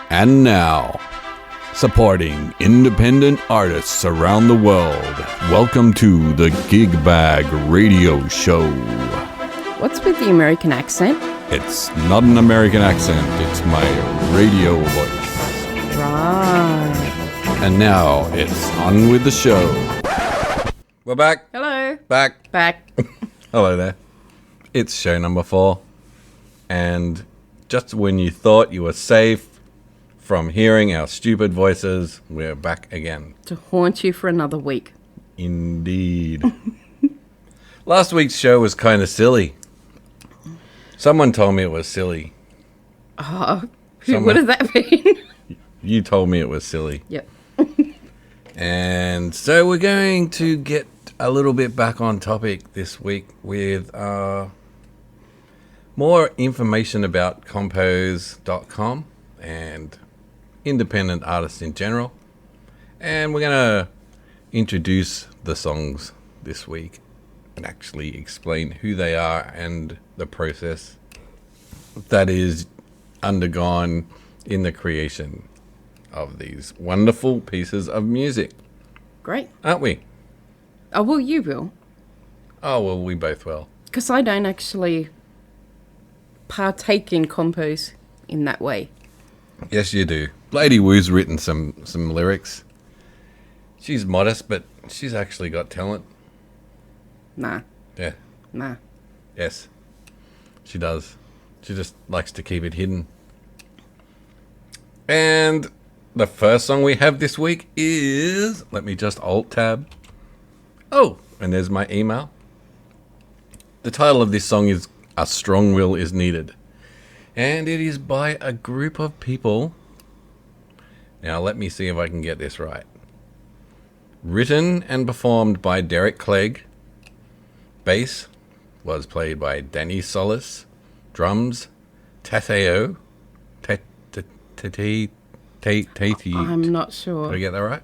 And now, supporting independent artists around the world, welcome to the GigBag Radio Show. What's with the American accent? It's not an American accent, it's my radio voice. Right. And now, it's on with the show. We're back. Hello. Back. Hello there. It's show number 4. And just when you thought you were safe from hearing our stupid voices, we're back again. To haunt you for another week. Indeed. Last week's show was kind of silly. Someone told me it was silly. What does that mean? You told me it was silly. Yep. And so we're going to get a little bit back on topic this week with more information about compose.com and independent artists in general. And we're going to introduce the songs this week and actually explain who they are and the process that is undergone in the creation of these wonderful pieces of music. Great. Aren't we? Oh, well, you will. Oh, well, we both will. Because I don't actually partake in compose in that way. Yes, you do. Ladywoo's written some lyrics. She's modest, but she's actually got talent. Nah. Yeah. Nah. Yes. She does. She just likes to keep it hidden. And the first song we have this week is... Let me just alt-tab. Oh, and there's my email. The title of this song is A Strong Will Is Needed. And it is by a group of people. Now, let me see if I can get this right. Written and performed by Derek Clegg. Bass was played by Danny Solis. Drums, Tateo. I'm not sure. Did I get that right?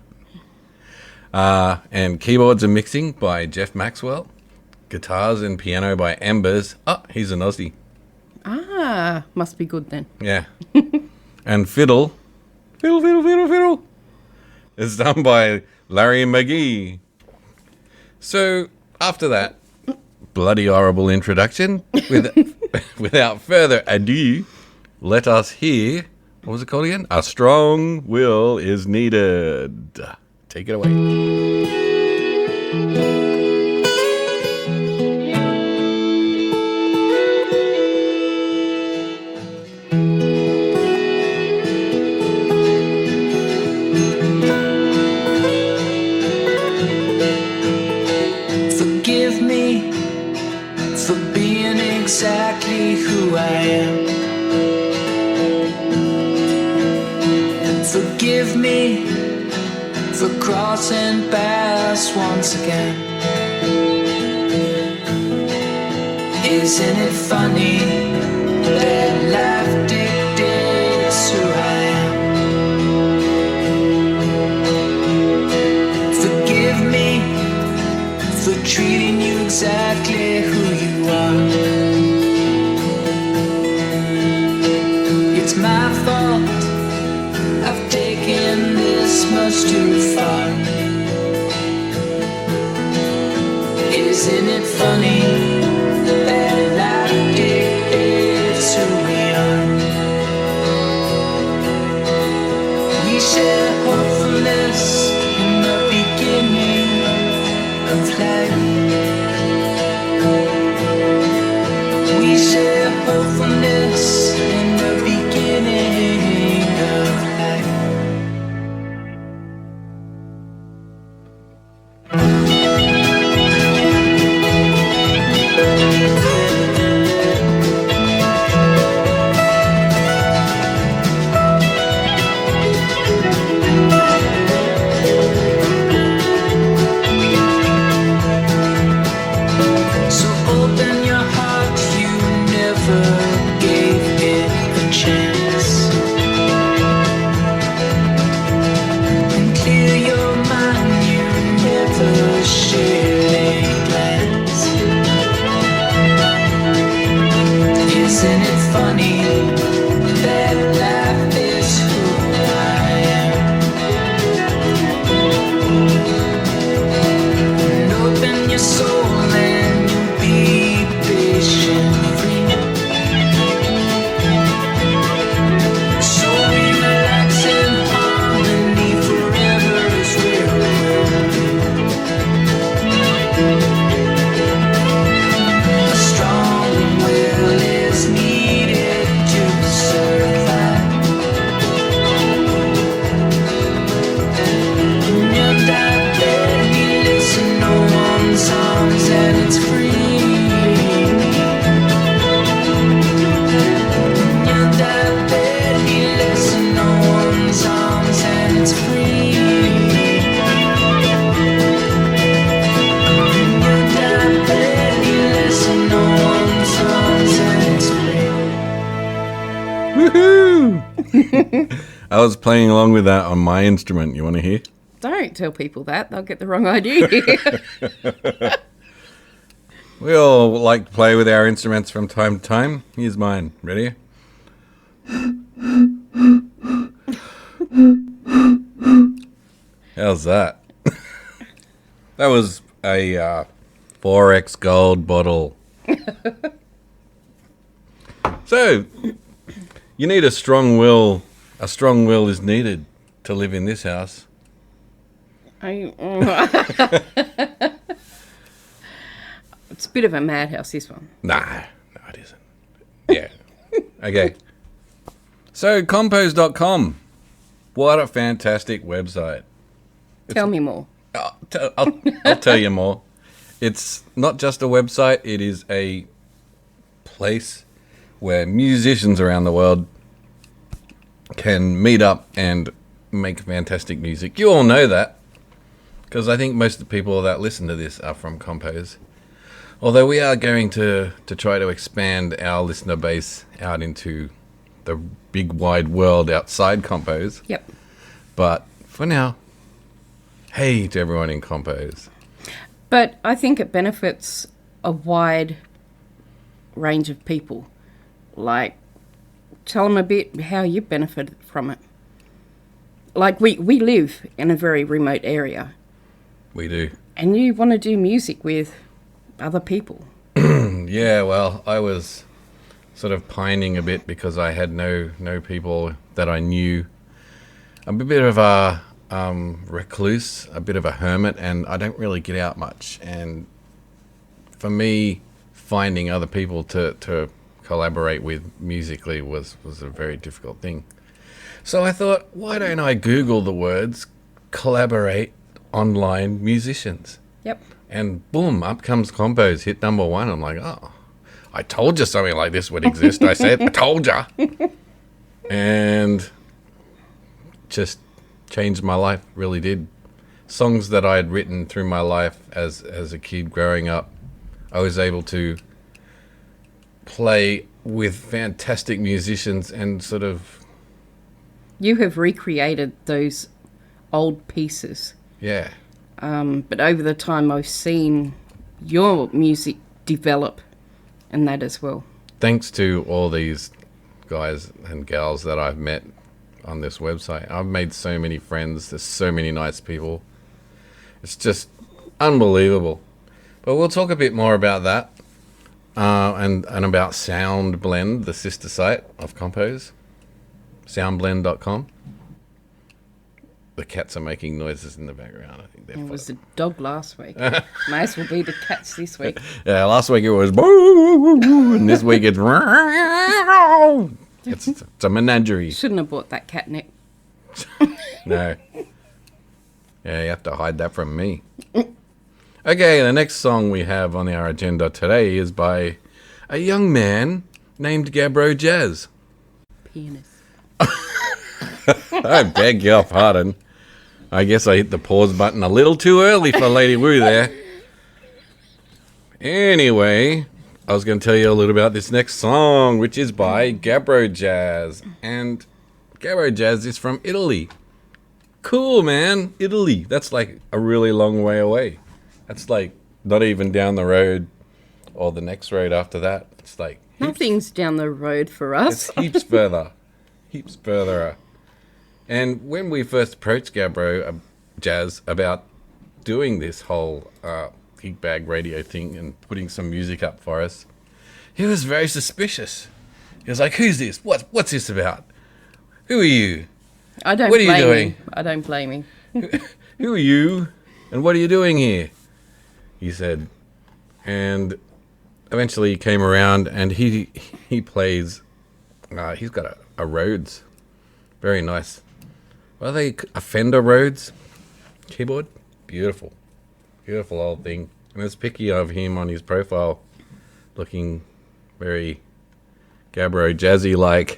And keyboards and mixing by Jeff Maxwell. Guitars and piano by Embers. Oh, he's an Aussie. Ah, must be good then. Yeah. And fiddle. It's done by Larry McGee. So, after that bloody horrible introduction, without further ado, let us hear, what was it called again? A Strong Will Is Needed. Take it away. Forgive me for being exactly who I am. Forgive me for crossing paths once again. Isn't it funny that life dictates who I am? Forgive me for treating you exactly who you are. It's my fault I've taken this much too far. Isn't it funny that life dictates who we are? We share hopefulness in the beginning of life. We share hopefulness in the beginning of life. Woohoo! I was playing along with that on my instrument. You want to hear? Don't tell people that. They'll get the wrong idea. We all like to play with our instruments from time to time. Here's mine. Ready? How's that? That was a 4X gold bottle. So, you need a strong will. A strong will is needed to live in this house. It's a bit of a madhouse, this one. No, it isn't. Yeah. Okay. So, compose.com. What a fantastic website. Tell me more. I'll tell you more. It's not just a website, it is a place where musicians around the world can meet up and make fantastic music. You all know that, because I think most of the people that listen to this are from Compose. Although we are going to try to expand our listener base out into the big wide world outside Compose. Yep. But for now, hey to everyone in Compose. But I think it benefits a wide range of people. Like, tell them a bit how you benefited from it. Like, we live in a very remote area. We do. And you want to do music with other people. Yeah, well, I was sort of pining a bit because I had no people that I knew. I'm a bit of a recluse, a bit of a hermit, and I don't really get out much. And for me, finding other people to collaborate with musically was a very difficult thing. So I thought, why don't I Google the words collaborate online musicians? Yep. And boom, up comes Compose, hit number 1. I'm like, oh, I told you something like this would exist. I said, I told ya. And just changed my life, really did. Songs that I had written through my life as a kid growing up, I was able to play with fantastic musicians and sort of... You have recreated those old pieces. Yeah. But over the time, I've seen your music develop and that as well. Thanks to all these guys and gals that I've met on this website. I've made so many friends. There's so many nice people. It's just unbelievable. But we'll talk a bit more about that and about SoundBlend, the sister site of Compose. SoundBlend.com. The cats are making noises in the background. I think they're... It was the dog last week. May as well be the cats this week. Yeah, last week it was boo, and this week it's it's a menagerie. Shouldn't have bought that catnip. No. Yeah, you have to hide that from me. Okay, the next song we have on our agenda today is by a young man named Gabro Jazz. Pianist. I beg your pardon. I guess I hit the pause button a little too early for Ladywoo there. Anyway, I was going to tell you a little about this next song, which is by Gabro Jazz. And Gabro Jazz is from Italy. Cool, man. Italy. That's like a really long way away. That's like not even down the road or the next road after that. It's like... Nothing's down the road for us. It's heaps further. Heaps further. And when we first approached Gabro Jazz about doing this whole GigBag radio thing and putting some music up for us, he was very suspicious. He was like, "Who's this? What's this about? Who are you? I don't What are you blame doing? him. I don't blame him. Who are you? And what are you doing here?" He said. And eventually he came around and he plays, he's got a Rhodes. Very nice. What are they? A Fender Rhodes keyboard? Beautiful. Beautiful old thing. And there's a picture of him on his profile looking very Gabro Jazzy like.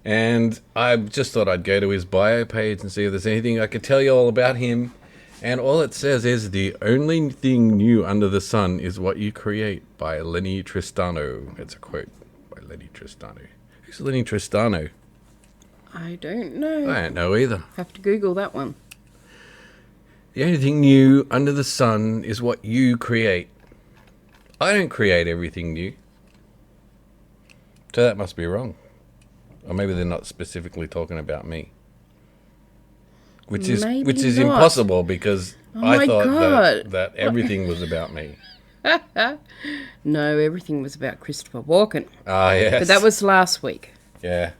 And I just thought I'd go to his bio page and see if there's anything I could tell you all about him. And all it says is, "The only thing new under the sun is what you create," by Lenny Tristano. It's a quote by Lenny Tristano. Who's Lenny Tristano? I don't know. I don't know either. Have to Google that one. The only thing new under the sun is what you create. I don't create everything new. So that must be wrong. Or maybe they're not specifically talking about me. Which is Maybe not. impossible because I my thought God. that everything was about me. No, everything was about Christopher Walken. Ah, yes. But that was last week. Yeah.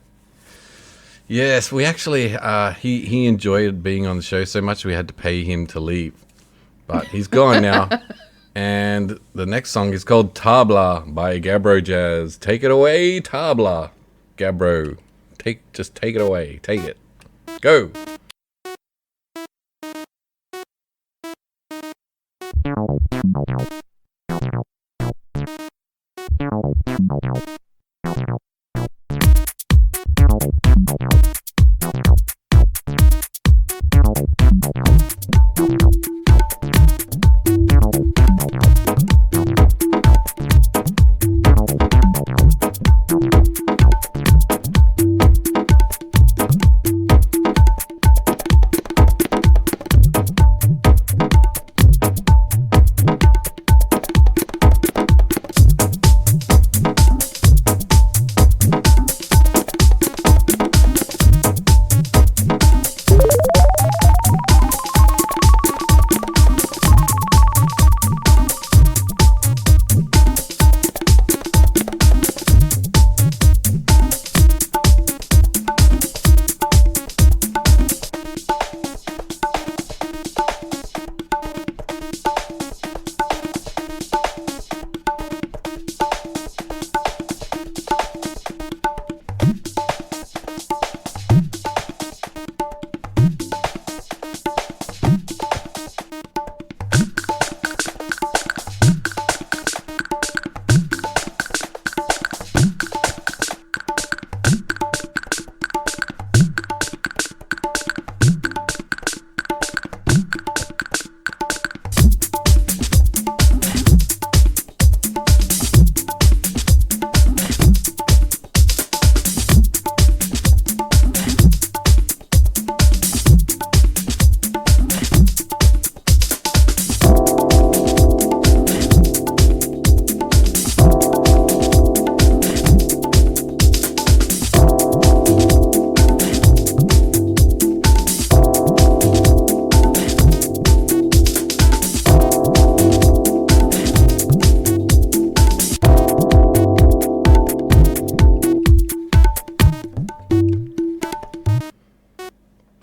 Yes, we actually, he enjoyed being on the show so much we had to pay him to leave. But he's gone now. And the next song is called Tabla by Gabro Jazz. Take it away, Tabla. Gabro. Just take it away. Take it. Go.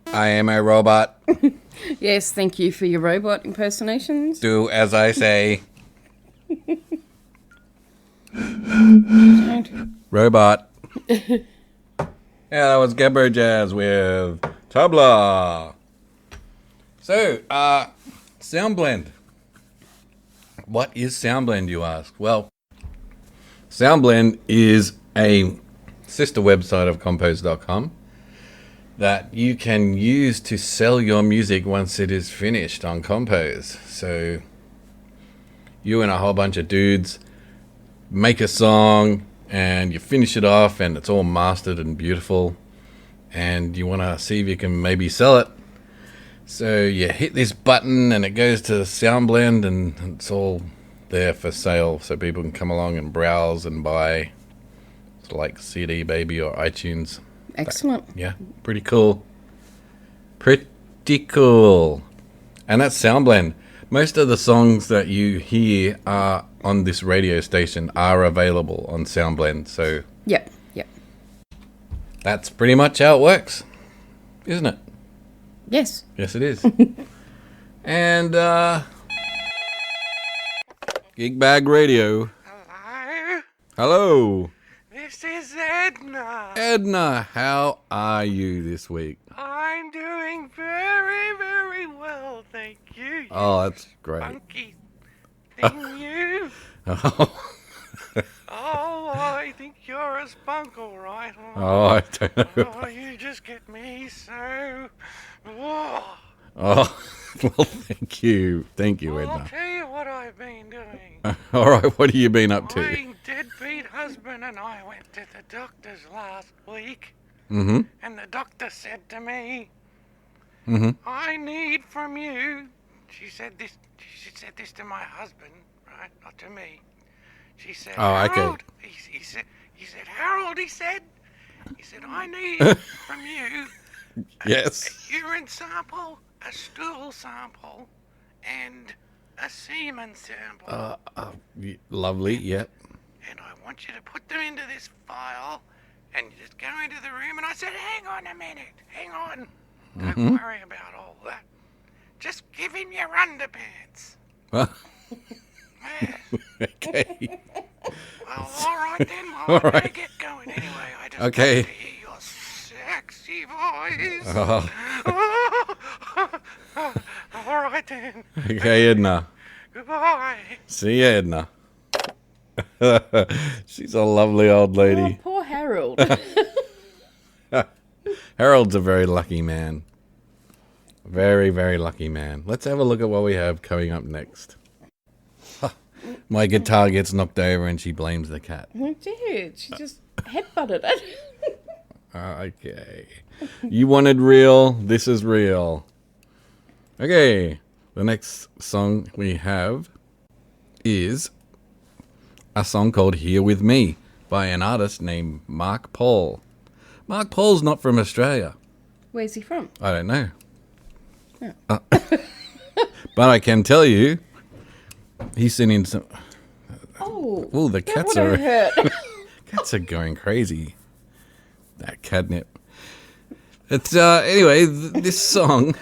I am a robot. Yes, thank you for your robot impersonations. Do as I say. Robot. Yeah, that was Gabro Jazz with Tabla. So, SoundBlend. What is SoundBlend, you ask? Well, SoundBlend is a sister website of Compose.com that you can use to sell your music once it is finished on Compose. So, you and a whole bunch of dudes make a song and you finish it off and it's all mastered and beautiful and you want to see if you can maybe sell it. So you hit this button and it goes to SoundBlend and it's all there for sale so people can come along and browse and buy. It's like CD Baby or iTunes. Excellent. Yeah, pretty cool. Pretty cool. And that's SoundBlend. Most of the songs that you hear are on this radio station are available on SoundBlend. So Yep. that's pretty much how it works, isn't it? Yes. Yes, it is. And GigBag Radio. Hello, Hello. this is Edna. Edna, how are you this week? I'm doing very, very well, thank you. Oh, that's great. Funky thing, you. Oh, Oh, I think you're a spunk, all right. I don't know. Oh, you just get me so. Oh, Oh, well, thank you. Thank you, Well, I'll Edna. tell you what I've been doing. All right, what have you been up to? My deadbeat husband and I went to the doctor's last week, Mm-hmm. and the doctor said to me, Mm-hmm. I need from you. She said this to my husband, right? Not to me. She said, Oh, okay. Harold. He said, Harold, he said, I need from you Yes. a urine sample, a stool sample, and a semen sample. Lovely, yep. And I want you to put them into this file, and you just go into the room. And I said, hang on a minute, hang on. Don't worry about all that. Just give him your underpants. Yeah. Okay. Well, all right then. Well, All I better right. get going anyway. I just Okay. want to hear your sexy voice. Oh, All right then. okay, Edna. Goodbye. See you, Edna. She's a lovely old Oh, lady. poor Harold. Harold's a very lucky man. Very, very lucky man. Let's have a look at what we have coming up next. My guitar gets knocked over and she blames the cat. Dude, she just headbutted it. Okay. You wanted real. This is real. Okay. The next song we have is a song called Here With Me by an artist named Mark Paul. Mark Paul's not from Australia. Where's he from? I don't know. Yeah. But I can tell you, he's sending some... Oh, Oh, the that cats would are... have hurt. Cats are going crazy. That catnip. It's anyway. This song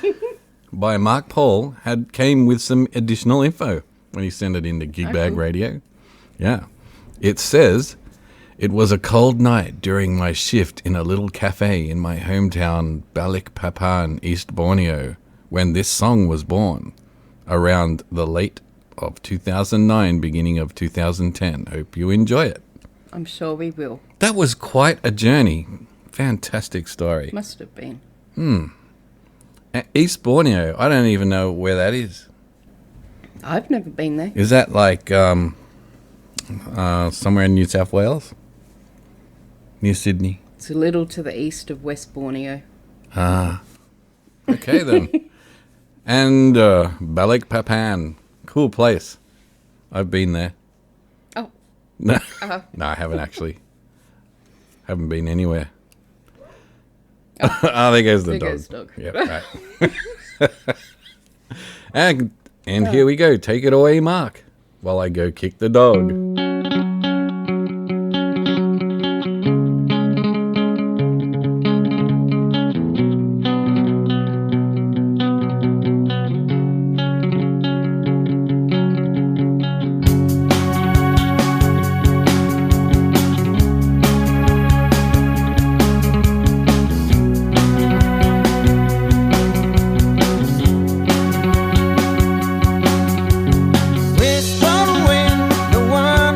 by Mark Paul came with some additional info when he sent it into GigBag Radio. Yeah, it says it was a cold night during my shift in a little cafe in my hometown Balikpapan, East Borneo, when this song was born. Around the late of 2009, beginning of 2010. Hope you enjoy it. I'm sure we will. That was quite a journey. Fantastic story. Must have been. East Borneo, I don't even know where that is. I've never been there. Is that like somewhere in New South Wales? Near Sydney? It's a little to the east of West Borneo. Okay then. And Balikpapan, cool place. I've been there. Oh, No, no, I haven't actually. Haven't been anywhere. Oh, there goes the there dog. goes dog. Yeah, right. and here we go. Take it away, Mark, while I go kick the dog. Whisper wind, the one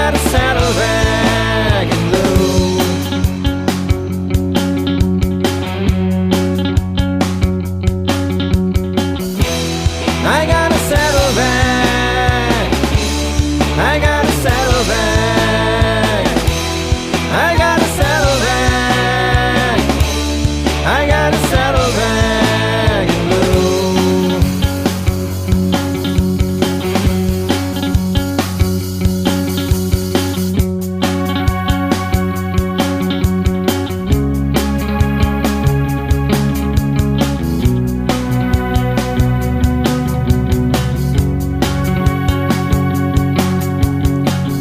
got a saddlebag and load. I got a saddlebag. I got a saddlebag. I got a saddlebag. I got a saddlebag and load.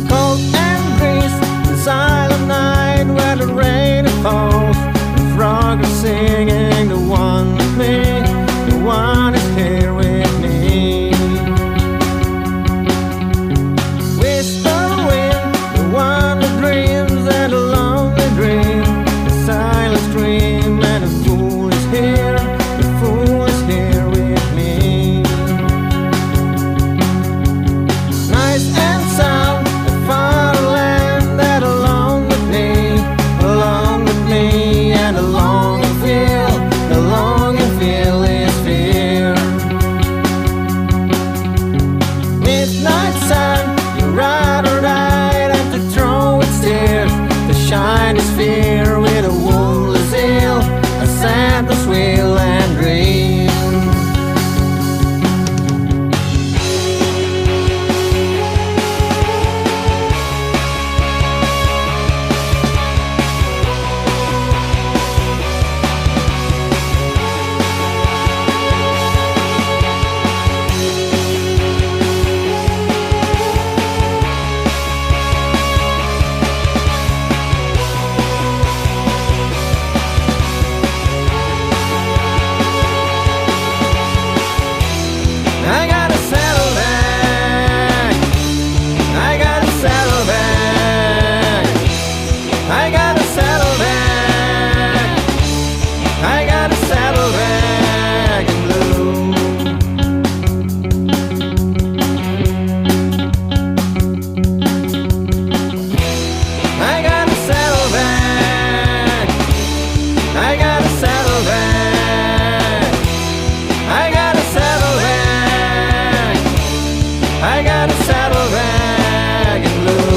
Cold and grease, the silent night where the rain falls. The frogs are singing, the one with me, the one is here with me. Whisper wind, the one that dreams and a lonely dream, the silent stream, and the fool is here, the fool is here with me. Nice and sound, a far land that along with me, and along and feel is fear. Midnight sun, you ride or ride, and to throw its tears, to shine is fear with a woundless zeal, a Santa's wheel and dream. I got a saddlebag. I got a saddlebag. I got a saddlebag. I got a saddlebag and load. I got a saddlebag. I got a saddlebag. I got a saddlebag. I got a saddlebag and load.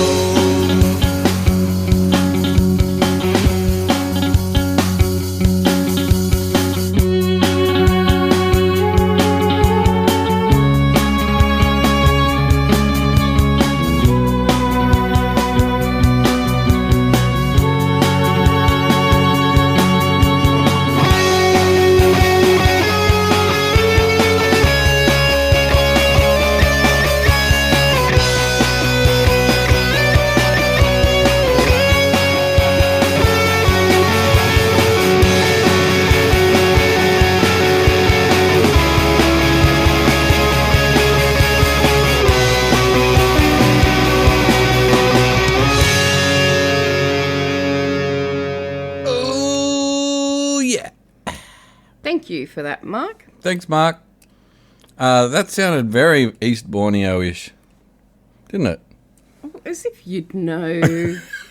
Oh, yeah. Thank you for that, Mark. Thanks, Mark. That sounded very East Borneo-ish, didn't it? As if you'd know.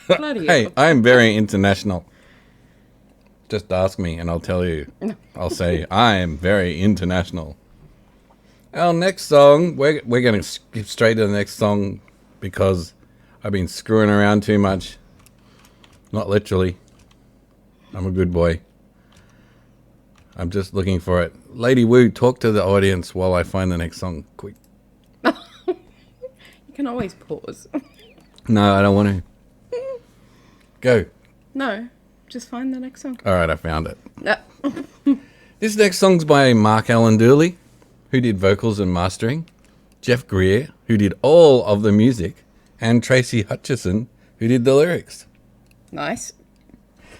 Bloody Hey, hell. I am very international. Just ask me and I'll tell you. I'll say I am very international. Our next song, we're going to skip straight to the next song because I've been screwing around too much. Not literally. I'm a good boy. I'm just looking for it. Ladywoo, talk to the audience while I find the next song. Quick. You can always pause. No, I don't want to. Go. No, just find the next song. All right, I found it. No. This next song's by Mark Allen Dooley, who did vocals and mastering, Jeff Greer, who did all of the music, and Tracy Hutchison, who did the lyrics. Nice.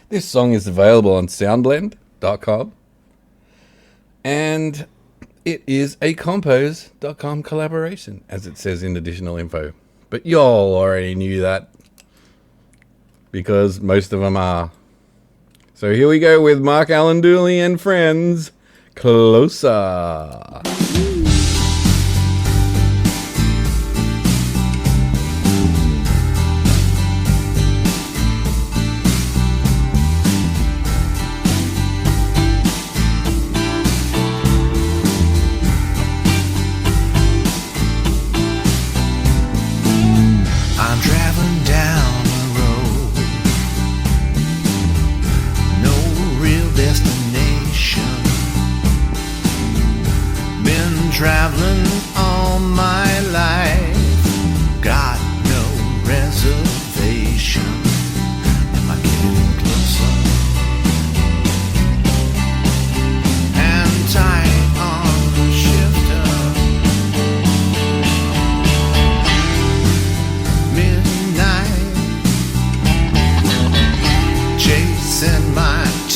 This song is available on soundblend.com, and it is a compose.com collaboration, as it says in additional info. But y'all already knew that, because most of them are. So here we go with Mark Allen Dooley and friends, Closer.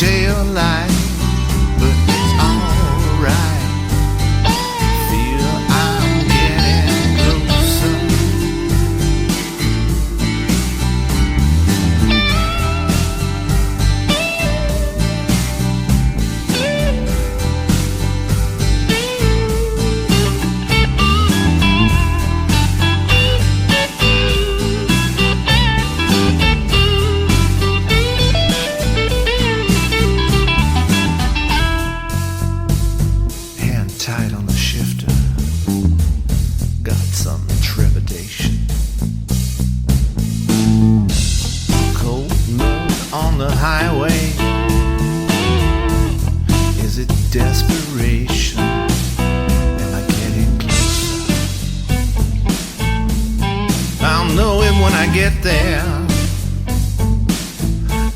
tail light, but it's alright. Feel I'm getting closer. Hand tight on the shifter, got some trepidation. Cold mud on the highway, is it desperation? Am I getting closer? I'll know it when I get there.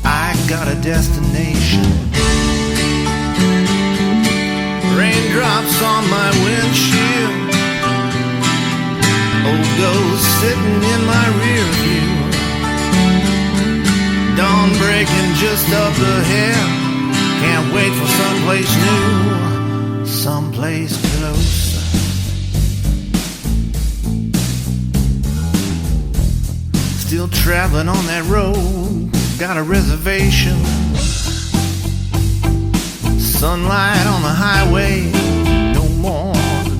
I got a destination. Raindrops on my windshield, old ghost sitting in my rear view. Dawn breaking just up ahead, can't wait for someplace new, someplace closer. Still traveling on that road, got a reservation. Sunlight on the highway, no more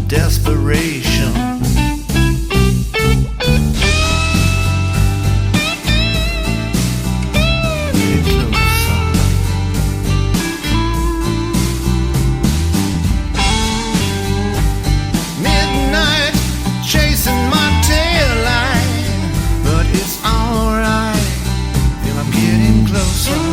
desperation. Get closer. Midnight chasing my tail light, but it's alright. Feel I'm getting closer.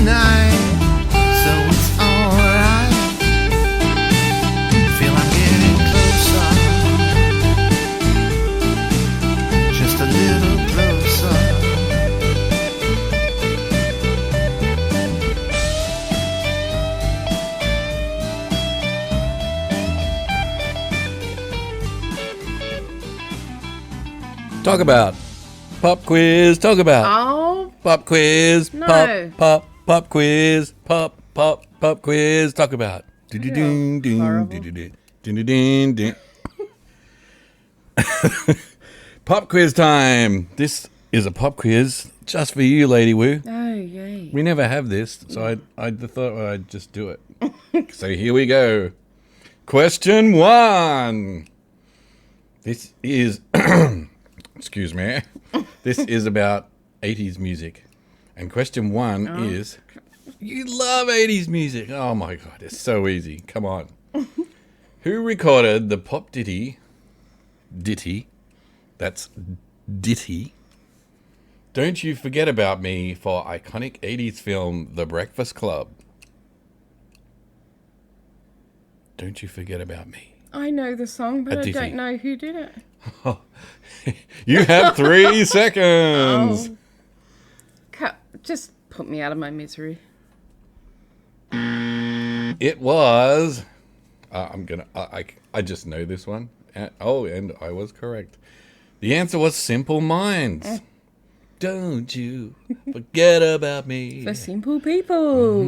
Night, so it's alright. Feel I'm getting closer, just a little closer. Talk about. Pop quiz. Talk about. Oh, Pop quiz. No. Pop quiz. Pop quiz. Talk about. horrible. Pop quiz time. This is a pop quiz just for you, Ladywoo. oh, yay. We never have this, so I thought I'd just do it. So here we go. Question 1. This is, excuse me, this is about 80s music. And question 1 is, you love 80s music. Oh my God, it's so easy. Come on. Who recorded the pop ditty, that's ditty, Don't You Forget About Me for iconic 80s film The Breakfast Club? Don't You Forget About Me. I know the song, but I ditty. don't know who did it. You have 3 seconds. Just put me out of my misery. It was. I just know this one. And I was correct. The answer was Simple Minds. Don't you forget about me. For simple people.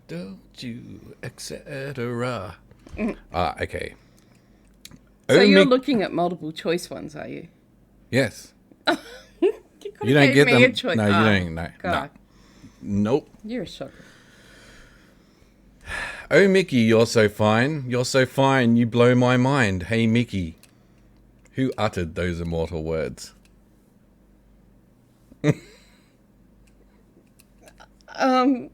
Don't you, etc. Okay. So you're looking at multiple choice ones, are you? Yes. You don't get them. A choice. No, you don't. No. God. Nope. You're a shocker. Oh, Mickey, you're so fine. You're so fine. You blow my mind. Hey, Mickey. Who uttered those immortal words? Oh,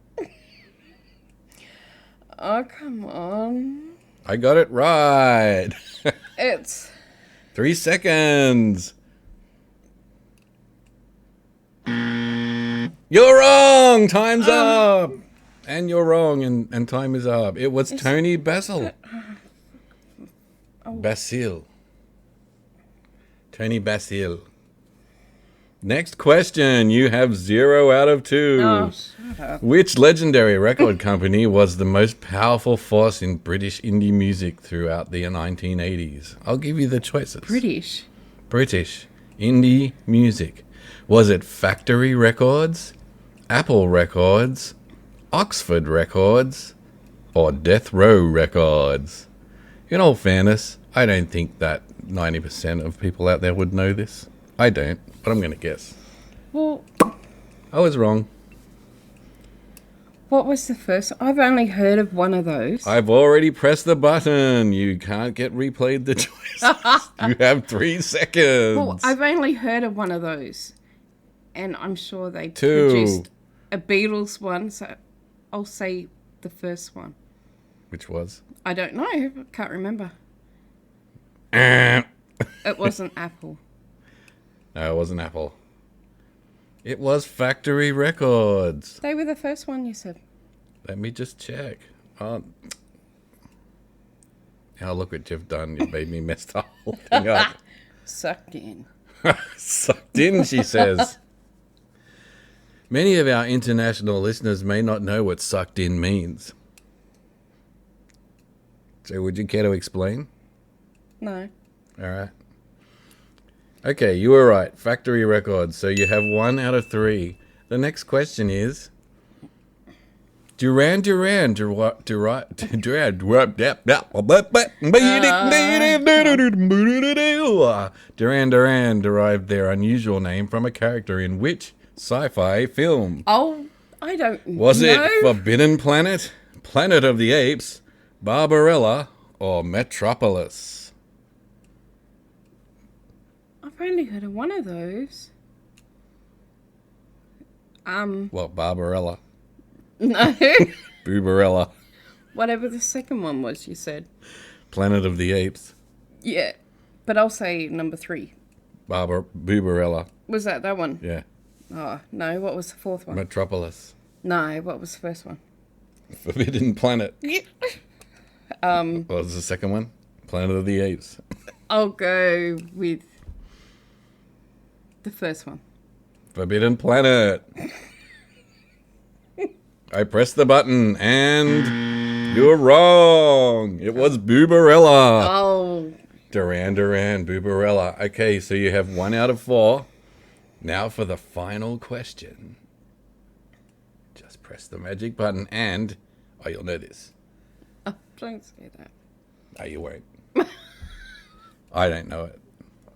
come on. I got it right. It's 3 seconds. You're wrong. Time's up. And you're wrong, and time is up. It was Tony Basil. Basil. Tony Basil. Next question. You have 0 out of 2. Oh, shut up. Which legendary record company was the most powerful force in British indie music throughout the 1980s? I'll give you the choices. British. British indie music. Was it Factory Records, Apple Records, Oxford Records, or Death Row Records? In all fairness, I don't think that 90% of people out there would know this. I don't, but I'm going to guess. Well, I was wrong. what was the first? I've only heard of one of those. I've already pressed the button. You can't get replayed the choice. You have 3 seconds. Well, I've only heard of one of those. And I'm sure they 2. produced a Beatles one, so I'll say the first one. Which was? I don't know. Can't remember. No, It wasn't Apple. it wasn't Apple. It was Factory Records. They were the first one, you said. Let me just check. Oh, look what you've done. You made me mess the whole thing up. Sucked in. Sucked in, she says. Many of our international listeners may not know what sucked in means. So would you care to explain? No. All right. Okay, you were right. Factory Records. So you have 1 out of 3. The next question is Duran Duran derived their unusual name from a character in which sci-fi film? Oh, I don't know. Was it Forbidden Planet, Planet of the Apes, Barbarella, or Metropolis? I've only heard of one of those. Well, Barbarella. No. Boobarella. Whatever the second one was, you said. Planet of the Apes. Yeah. But I'll say number 3. Boobarella. Was that one? Yeah. Oh, no. What was the fourth one? Metropolis. No, what was the first one? Forbidden Planet. What was the second one? Planet of the Apes. I'll go with the first one. Forbidden Planet. I pressed the button and you're wrong. It was Boobarella. Oh. Duran Duran, Boobarella. Okay, so you have 1 out of 4. Now for the final question. Just press the magic button and... Oh, you'll know this. Oh, don't say that. No, you won't. I don't know it.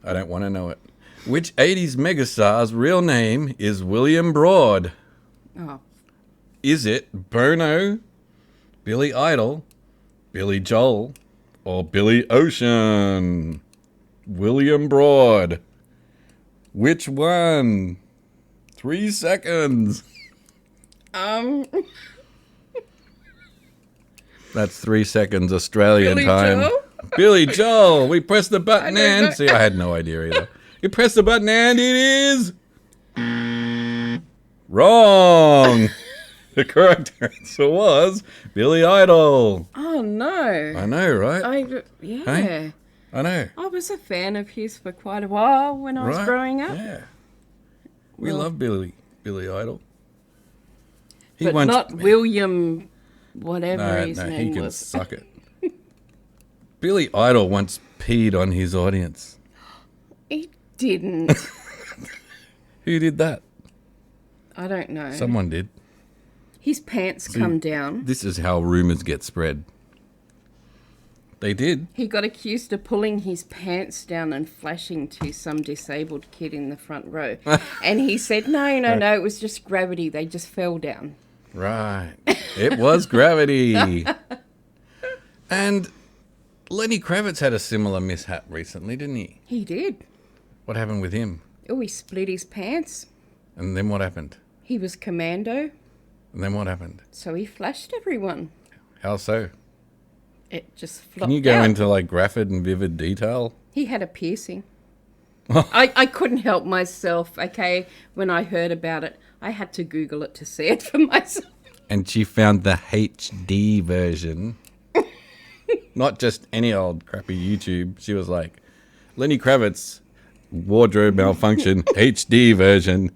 I don't want to know it. Which 80s megastar's real name is William Broad? Oh. Is it Bono, Billy Idol, Billy Joel, or Billy Ocean? William Broad. Which one? 3 seconds. That's 3 seconds Australian Billy time. Joel? Billy Joel. We pressed the button I don't know. and... See, I had no idea either. You press the button and it is... Wrong. The correct answer was Billy Idol. Oh, no. I know, right? Yeah. Hey? I know. I was a fan of his for quite a while when I was Right? growing up. Yeah. We Well- love Billy Idol. He But once- not William, whatever No, his he name can was. suck it. Billy Idol once peed on his audience. He didn't. Who did that? I don't know. Someone did. His pants come down. This is how rumors get spread. They did. He got accused of pulling his pants down and flashing to some disabled kid in the front row. And he said, no, it was just gravity. They just fell down. Right. It was gravity. And Lenny Kravitz had a similar mishap recently, didn't he? He did. What happened with him? Oh, he split his pants. And then what happened? He was commando, And then what happened? so he flashed everyone. How so? It just flopped Can you go out. into like graphic and vivid detail? He had a piercing. I couldn't help myself, okay? When I heard about it, I had to Google it to see it for myself. And she found the HD version. Not just any old crappy YouTube. She was like, Lenny Kravitz wardrobe malfunction HD version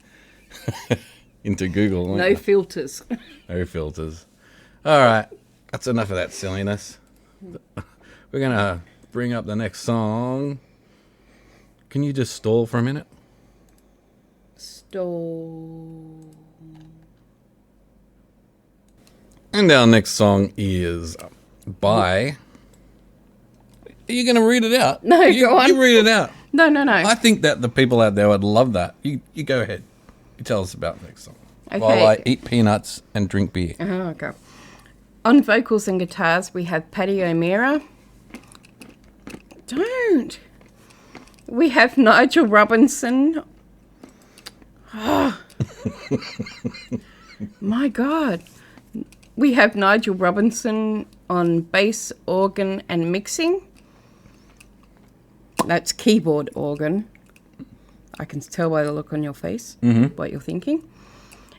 into Google. No filters. No filters. All right, that's enough of that silliness. We're going to bring up the next song. Can you just stall for a minute? Stole. And our next song is by... Are you going to read it out? No, go on. You read it out. No. I think that the people out there would love that. You go ahead. You tell us about the next song. Okay. While I eat peanuts and drink beer. Okay. On vocals and guitars, we have Paddy O'Meara. Don't. We have Nigel Robinson. Oh. My God. We have Nigel Robinson on bass, organ, and mixing. That's keyboard organ. I can tell by the look on your face what you're thinking.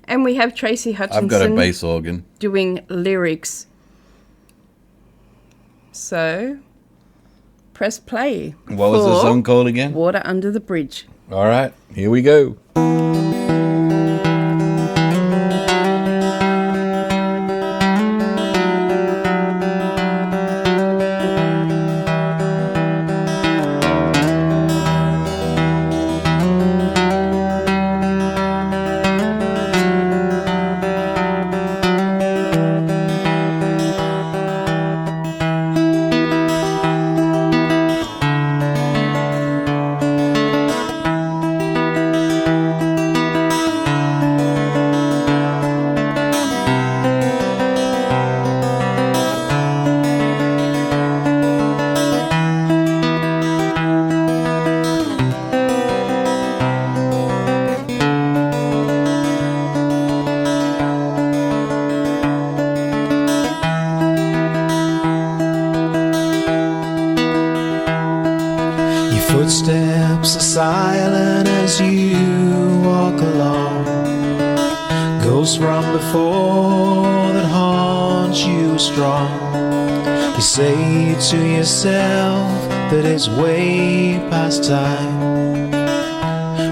And we have Tracy Hutchinson. I've got a bass organ. Doing lyrics. So, press play. What was the for song called again? Water Under the Bridge. All right, here we go. Footsteps are silent as you walk along. Ghosts from before that haunt you strong. You say to yourself that it's way past time.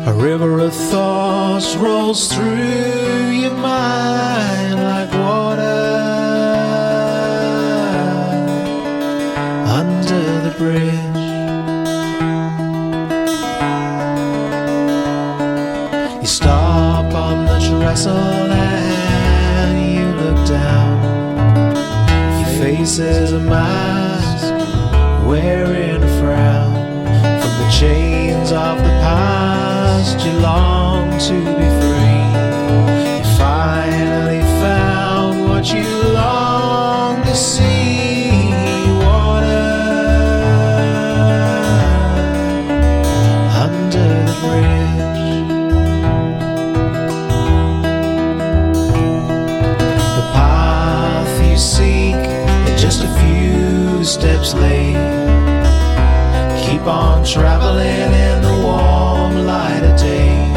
A river of thoughts rolls through your mind like water under the bridge. You stop on the trestle and you look down. Your face is a mask, wearing a frown. From the chains of the past you long to be free. You finally found what you long to see. Water under the bridge. Seek in just a few steps late. Keep on traveling in the warm light of day.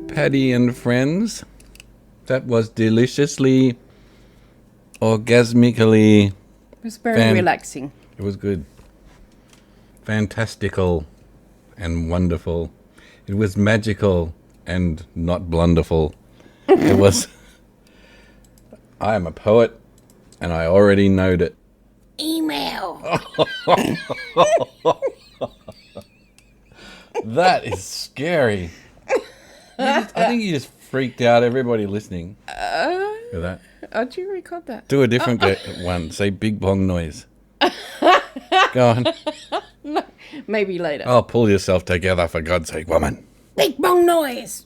Paddy and friends. That was deliciously, orgasmically. It was very relaxing. It was good. Fantastical and wonderful. It was magical and not blunderful. It was... I am a poet, and I already knowed it. Email. That is scary. I think you just freaked out everybody listening. With that. How'd you record that? Do a different one. Say big bong noise. Go on. No, maybe later. Oh, pull yourself together, for God's sake, woman. Big bong noise.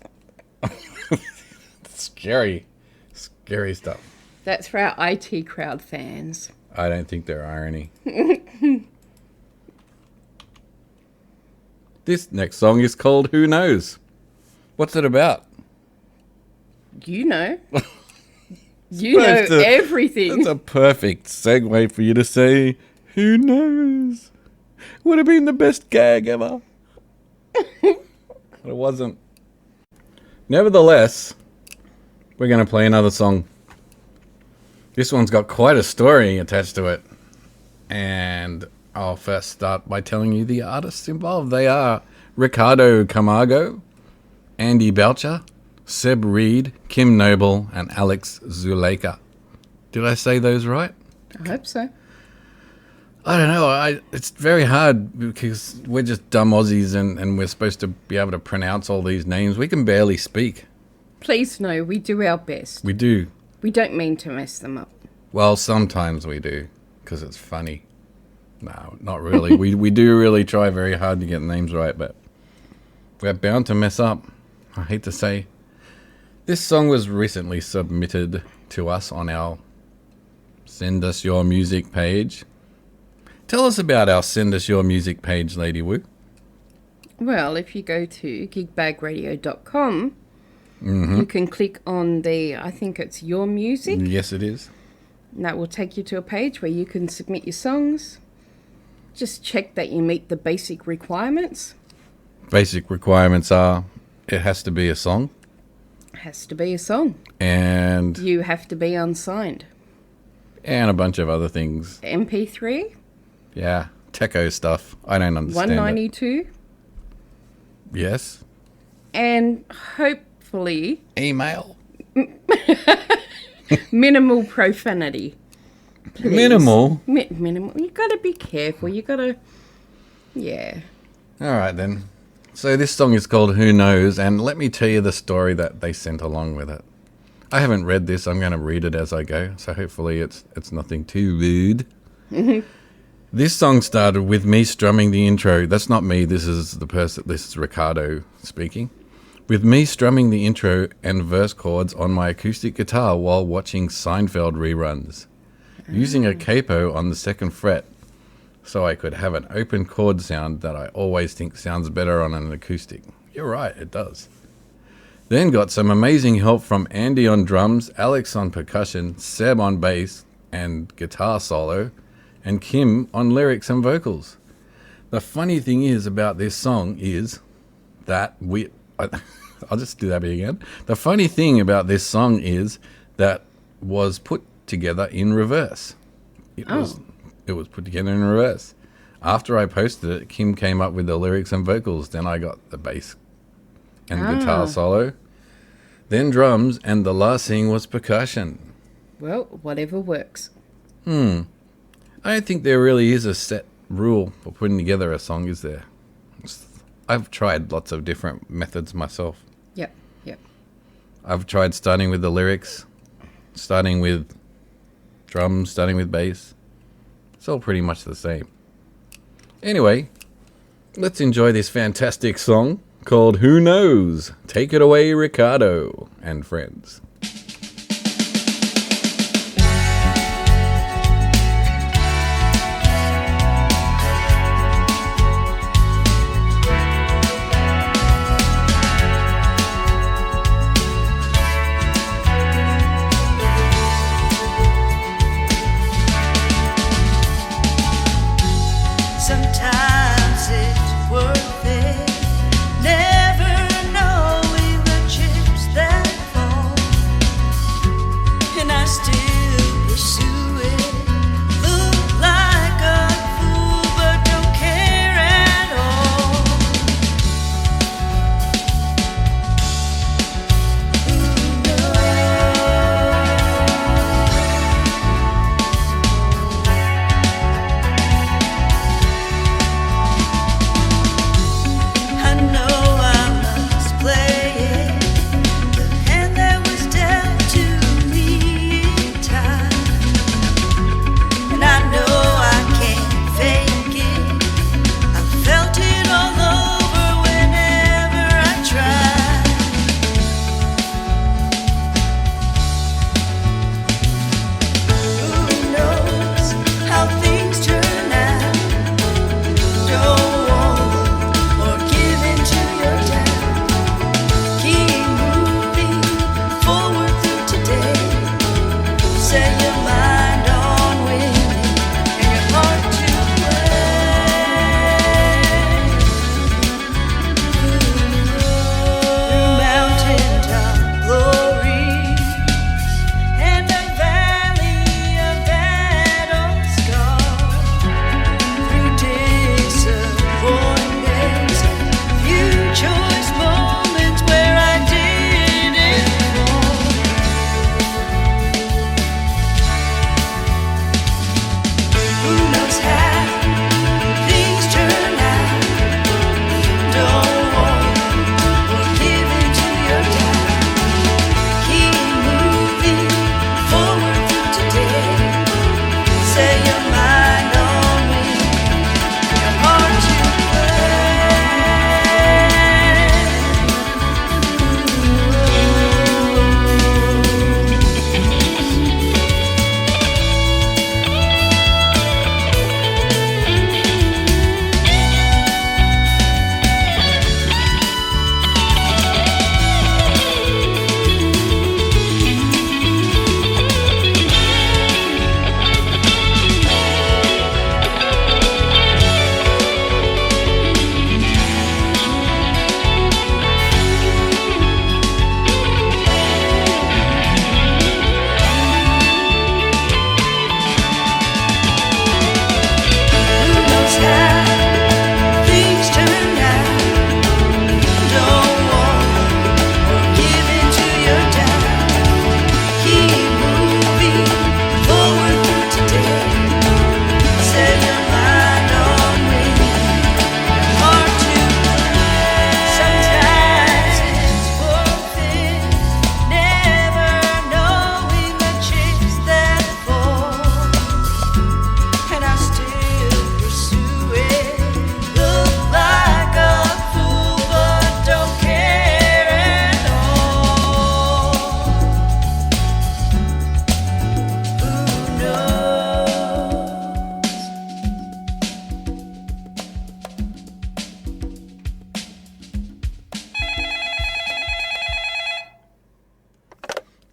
Scary. Scary stuff. That's for our IT crowd fans. I don't think there are any. This next song is called Who Knows? What's it about? You know. You know everything. That's a perfect segue for you to say, who knows? Would have been the best gag ever. But it wasn't. Nevertheless, we're going to play another song. This one's got quite a story attached to it. And I'll first start by telling you the artists involved. They are Ricardo Camargo, Andy Boucher, Seb Reed, Kim Noble, and Alex Zuleika. Did I say those right? I hope so. I don't know. It's very hard because we're just dumb Aussies and we're supposed to be able to pronounce all these names. We can barely speak. Please know we do our best. We do. We don't mean to mess them up. Well, sometimes we do because it's funny. No, not really. we do really try very hard to get names right, but we're bound to mess up. I hate to say. This song was recently submitted to us on our Send Us Your Music page. Tell us about our Send Us Your Music page, Ladywoo. Well, if you go to gigbagradio.com, you can click on I think it's Your Music. Yes, it is. And that will take you to a page where you can submit your songs. Just check that you meet the basic requirements. Basic requirements are it has to be a song. It has to be a song. And You have to be unsigned. a bunch of other things. MP3, Yeah, techo stuff. I don't understand 192, it. Yes. and hopefully Email. minimal profanity. Please. Minimal? Minimal. You gotta be careful. You gotta... Yeah. All right, then. So this song is called Who Knows, and let me tell you the story that they sent along with it. I haven't read this. I'm going to read it as I go, so hopefully it's nothing too rude. This song started with me strumming the intro. That's not me. This is the person. This is Ricardo speaking. With me strumming the intro and verse chords on my acoustic guitar while watching Seinfeld reruns, using a capo on the 2nd fret, so I could have an open chord sound that I always think sounds better on an acoustic. You're right, it does. Then got some amazing help from Andy on drums, Alex on percussion, Seb on bass and guitar solo, and Kim on lyrics and vocals. The funny thing is about this song is that I'll just do that bit again. The funny thing about this song is that was put together in reverse. It was put together in reverse. After I posted it, Kim came up with the lyrics and vocals. Then I got the bass and guitar solo. Then drums, and the last thing was percussion. Well, whatever works. I don't think there really is a set rule for putting together a song, is there? I've tried lots of different methods myself. Yep. I've tried starting with the lyrics, starting with drums, starting with bass. It's all pretty much the same. Anyway, let's enjoy this fantastic song called Who Knows? Take it away, Ricardo and friends. Sometimes it's worth it, never knowing the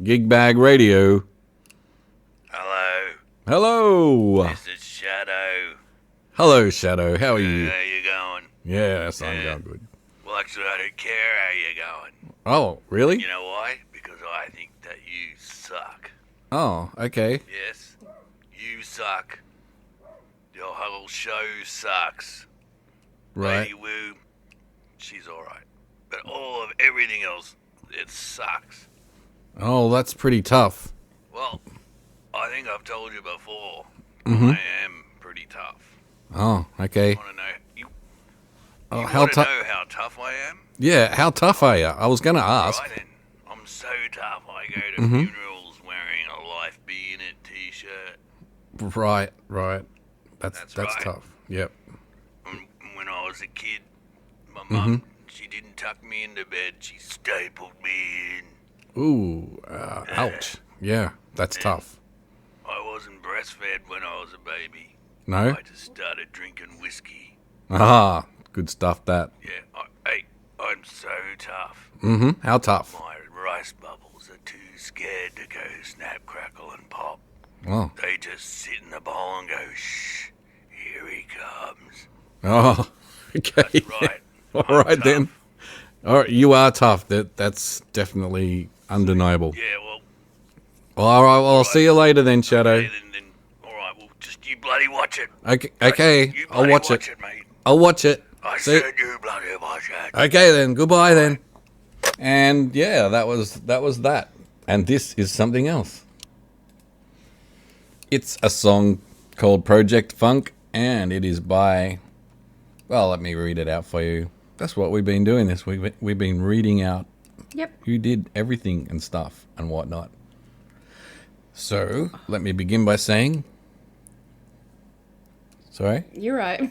GigBag Radio. Hello, Hello. this is Shadow. Hello, Shadow. How are you? How you going? Yes, I'm going good. Well, actually, I don't care how you're going. Oh, really? You know why? Because I think that you suck. Oh, okay. Yes, you suck. Your whole show sucks. Right. Ladywoo, she's alright. But all of everything else, it sucks. Oh, that's pretty tough. Well, I think I've told you before. Mm-hmm. I am pretty tough. Oh, okay. Want to know? You Oh, want how to tough? know how tough I am? Yeah, how tough are you? I was going to ask. Right then. I'm so tough. I go to Mm-hmm. funerals wearing a Life Be In It t-shirt. Right. That's right. tough. Yep. When I was a kid, my Mm-hmm. mum, she didn't tuck me into bed. She stapled me in. Ooh, ouch. Yeah, that's tough. I wasn't breastfed when I was a baby. No? I just started drinking whiskey. Ah, good stuff, that. Yeah, I'm so tough. Mm-hmm. How tough? My rice bubbles are too scared to go snap, crackle, and pop. Oh. They just sit in the bowl and go, shh, here he comes. Oh, okay. That's right. All I'm right, then. tough. All right, you are tough. That's definitely undeniable. Yeah, well, Well, all right, well, I'll see you later then, Shadow. okay, then, all right, well, just you bloody watch it. Okay, You I'll bloody watch it. mate. I'll watch it. I See- said you bloody watch it. Okay then, goodbye then. And yeah, that was that. And this is something else. It's a song called Project Funk, and it is by, well, let me read it out for you. That's what we've been doing this week. We've been reading out Yep. who did everything and stuff and whatnot. So, let me begin by saying, sorry? You're right.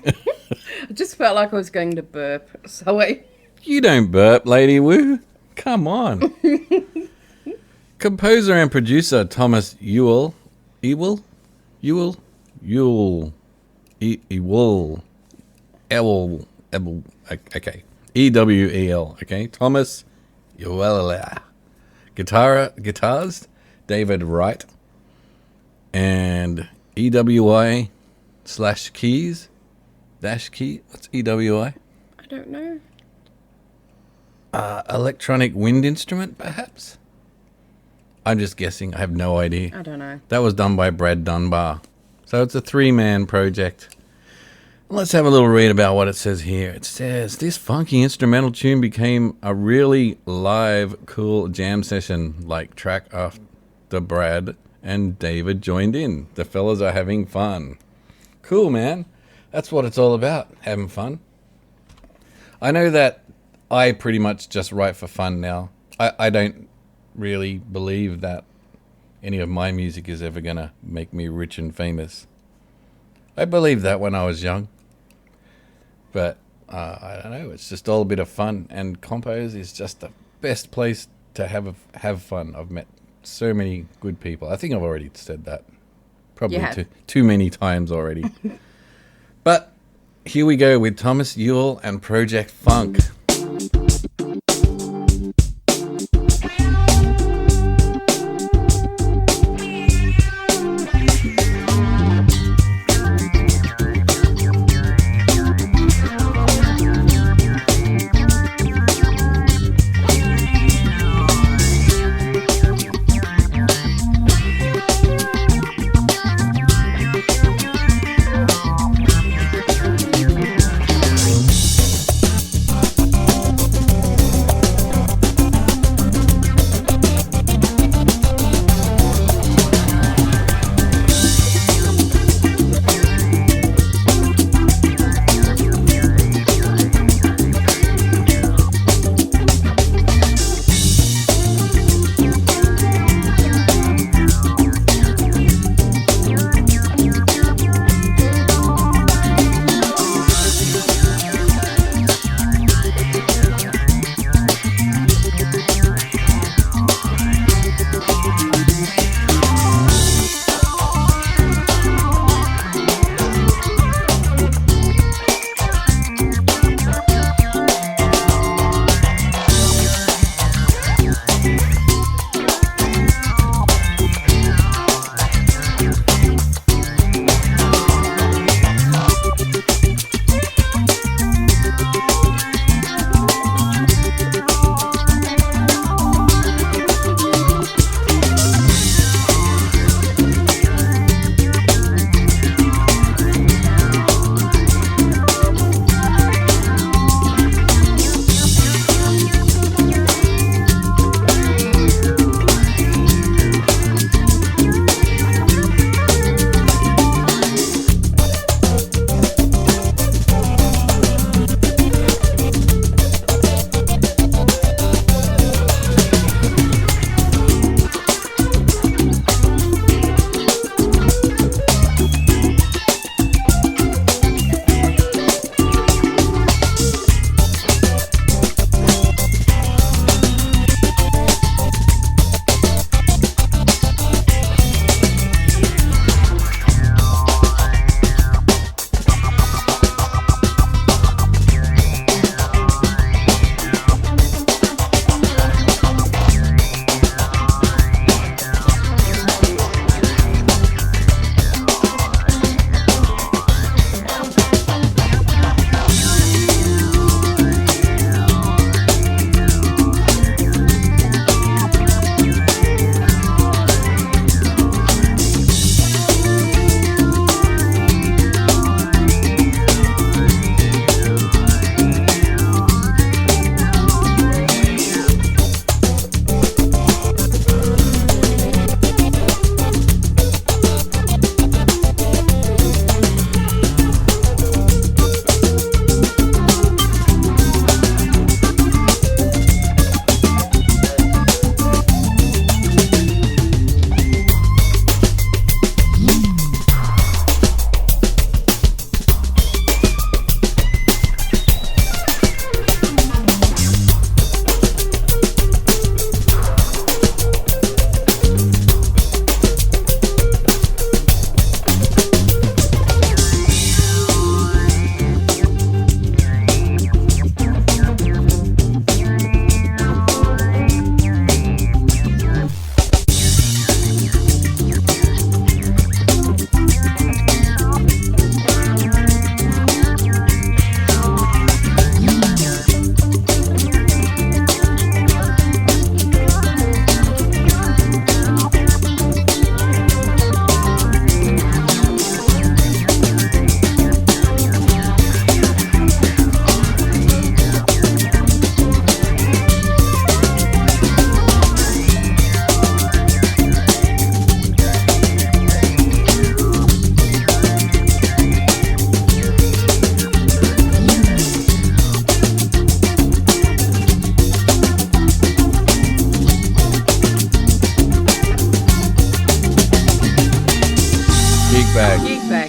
I just felt like I was going to burp. So You don't burp, Ladywoo. Come on. Composer and producer Thomas Ewell. Okay. E-W-E-L. Okay. Thomas Ewell. Guitars, David Wright. And EWI / keys. Dash key. What's EWI? I don't know. Electronic wind instrument, perhaps? I'm just guessing. I have no idea. I don't know. That was done by Brad Dunbar. So it's a 3-man project. Let's have a little read about what it says here. It says, this funky instrumental tune became a really live, cool jam session-like track after Brad and David joined in. The fellas are having fun. Cool, man. That's what it's all about, having fun. I know that I pretty much just write for fun now. I don't really believe that any of my music is ever going to make me rich and famous. I believed that when I was young. But I don't know, it's just all a bit of fun. And Compose is just the best place to have fun. I've met so many good people. I think I've already said that. Probably You have. too many times already. But here we go with Thomas Ewell and Project Funk.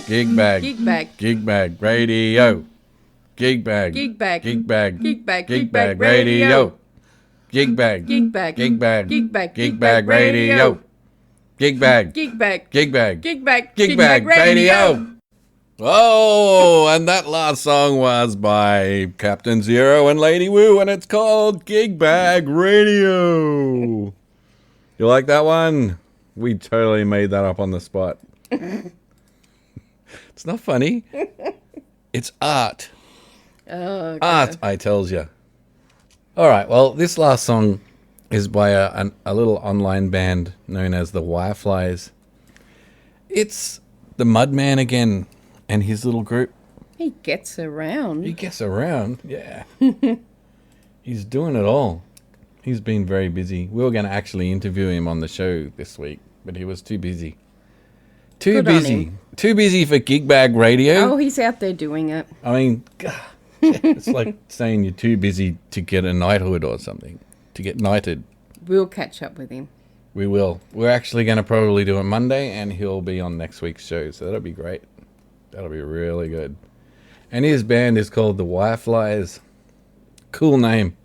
GigBag. GigBag. GigBag Radio. GigBag. GigBag. GigBag. GigBag. GigBag Radio. GigBag. GigBag. GigBag. GigBag. GigBag Radio. GigBag. GigBag. GigBag. GigBag. GigBag Radio. Oh, and that last song was by Captain Zero and Ladywoo, and it's called GigBag Radio. You like that one? We totally made that up on the spot. It's not funny. It's art. Oh, Art, I tells you. All right, well, this last song is by a little online band known as the Wireflies. It's the Mudman again and his little group. he gets around. He gets around, yeah. He's doing it all. He's been very busy. We were going to actually interview him on the show this week, but he was too busy. Too Good on busy. him. Too busy for GigBag Radio. Oh, he's out there doing it. I mean, God, it's like saying you're too busy to get a knighthood or something, to get knighted. We'll catch up with him. We will. We're actually going to probably do it Monday, and he'll be on next week's show, so that'll be great. That'll be really good. And his band is called the Wireflies. Cool name.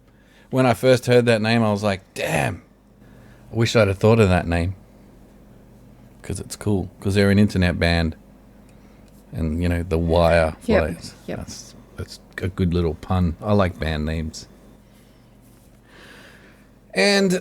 When I first heard that name, I was like, damn, I wish I'd have thought of that name. Because it's cool. Because they're an internet band. And, you know, the Wireflies. Yep. That's a good little pun. I like band names. And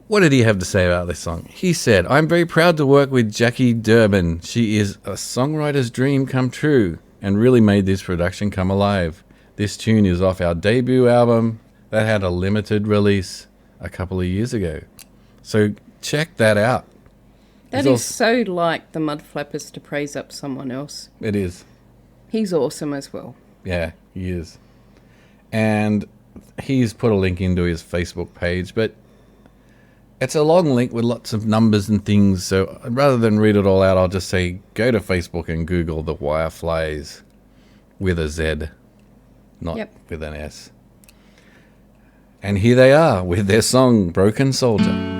what did he have to say about this song? He said, I'm very proud to work with Jackie Durbin. She is a songwriter's dream come true and really made this production come alive. This tune is off our debut album that had a limited release a couple of years ago. So check that out. That He's is also- so like the Mudflappers to praise up someone else. It is. He's awesome as well. Yeah, he is. And he's put a link into his Facebook page, but it's a long link with lots of numbers and things, so rather than read it all out, I'll just say go to Facebook and Google the Wireflies with a Z, not Yep. with an S. And here they are with their song Broken Soldier.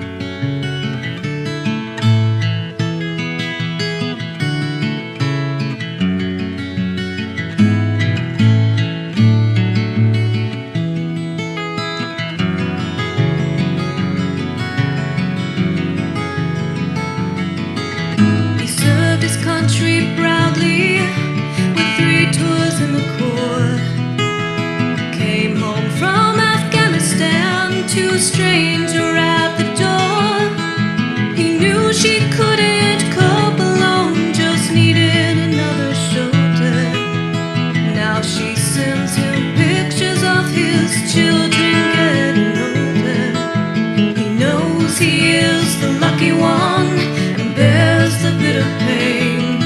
He served his country proudly with 3 tours in the Corps. Came home from Afghanistan to a stranger at the door. He knew she couldn't cope alone, just needed another shoulder. Now she sends him pictures of his children getting older. He knows he is the lucky one and bears the bitter pain.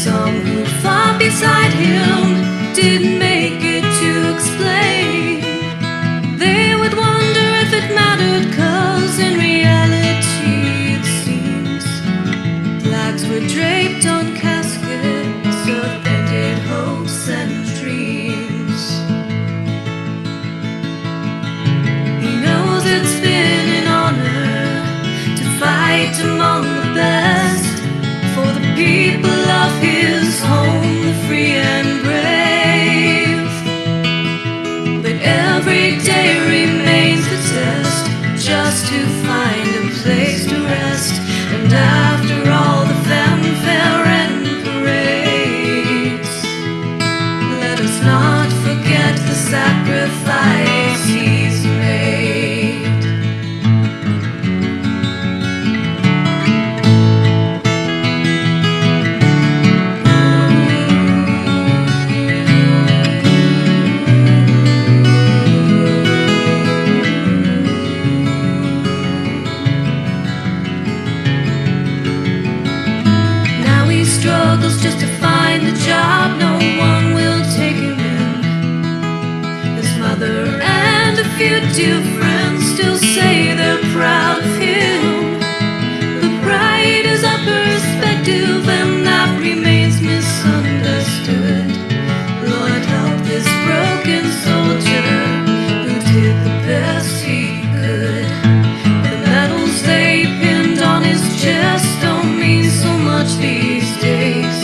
Some who fought beside him didn't make it to explain. They would wonder if it mattered, 'cause in reality it seems flags were draped on caskets of ended hopes and dreams. He knows it's been an honor to fight among the best for the people of his home, the free and brave. But every day remains the test, just to find a place to rest. And after all the fanfare and parades, let us not forget the sacrifice he's made. Now he struggles just to find a job, no one will take him in. His mother and a few dear friends still say they're proud of him. But pride is a perspective, and that remains misunderstood. Lord, help this broken soldier who did the best he could. The medals they pinned on his chest don't mean so much these days.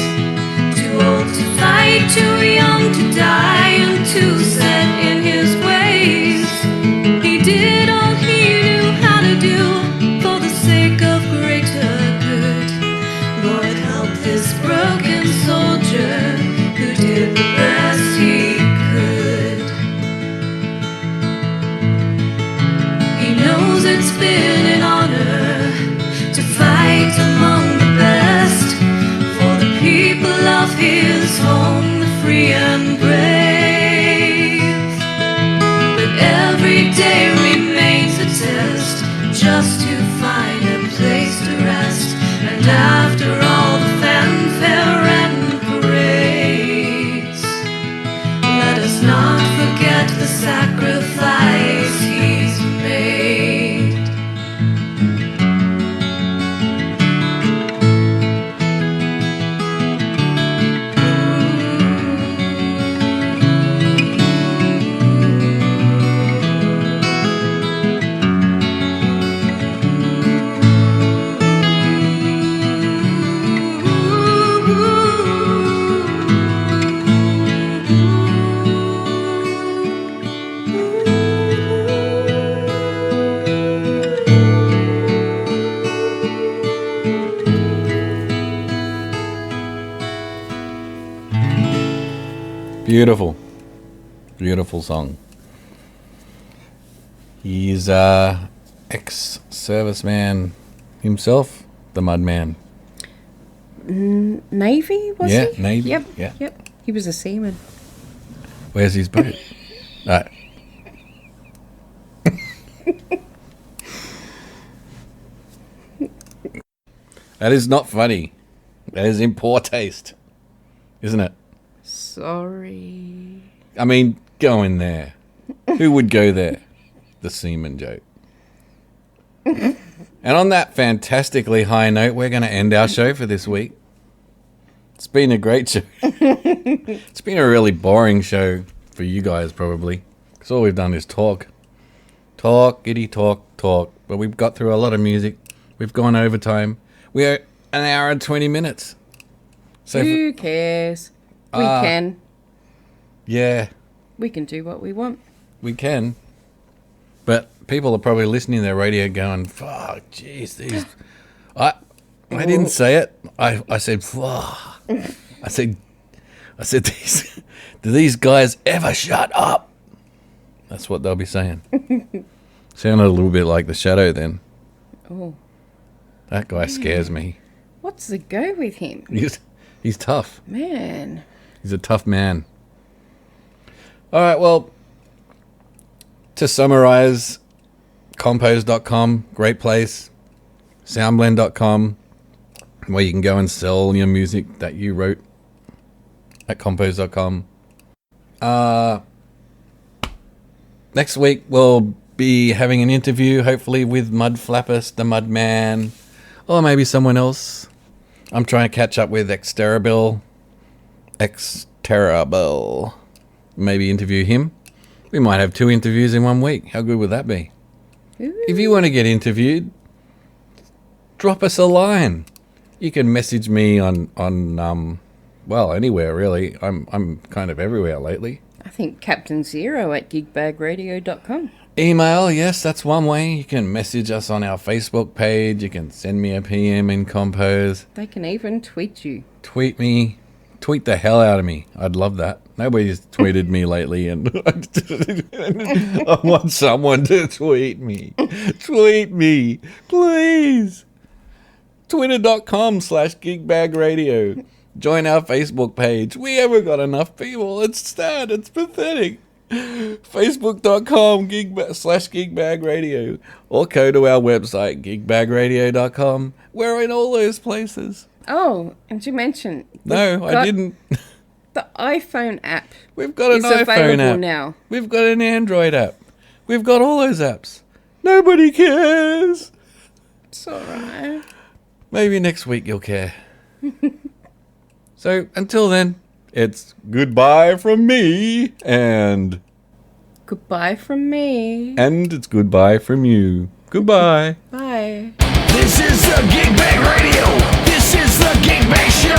Beautiful. Beautiful song. He's ex-serviceman himself, the Mudman. Navy, was he? Yeah, Navy. Yep. Yeah. Yep. He was a seaman. Where's his boot? Right. That is not funny. That is in poor taste, isn't it? Sorry. I mean, go in there. Who would go there? The seaman joke. And on that fantastically high note, we're going to end our show for this week. It's been a great show. It's been a really boring show for you guys, probably. Because all we've done is talk. Talk, giddy talk, talk. But we've got through a lot of music. We've gone overtime. We're an hour and 20 minutes. So Who cares? We can. Yeah, We can do what we want. we can. But people are probably listening to their radio going, fuck, jeez, these... I didn't say it. I said, fuck. I said, these, do these guys ever shut up? That's what they'll be saying. Sounded a little bit like the Shadow then. Oh. That guy scares me. What's the go with him? He's tough. Man. He's a tough man. All right, well, to summarize, compose.com, great place. Soundblend.com, where you can go and sell your music that you wrote at compose.com. Next week, we'll be having an interview, hopefully, with Mud Flappus, the Mudman, or maybe someone else. I'm trying to catch up with Xterrible. Maybe interview him. We might have 2 interviews in 1 week. How good would that be? Ooh. If you want to get interviewed, drop us a line. You can message me on well, anywhere really. I'm kind of everywhere lately. I think Captain Zero at gigbagradio.com. Email, yes, that's one way. You can message us on our Facebook page. You can send me a PM in Compose. They can even tweet you. Tweet me. Tweet the hell out of me. I'd love that. Nobody's tweeted me lately, and I want someone to tweet me. Tweet me, please. Twitter.com/GigBagRadio. Join our Facebook page. We haven't got enough people. It's sad. It's pathetic. Facebook.com/GigBagRadio. Or go to our website, GigBagRadio.com. We're in all those places. Oh, and you mentioned... No, I didn't. The iPhone app We've got an is iPhone available app. now. We've got an Android app. We've got all those apps. Nobody cares. It's alright. Maybe next week you'll care. So until then, it's goodbye from me and Goodbye from me. it's goodbye from you. Goodbye. Bye. This is the GigBag Radio. This is the GigBag Show.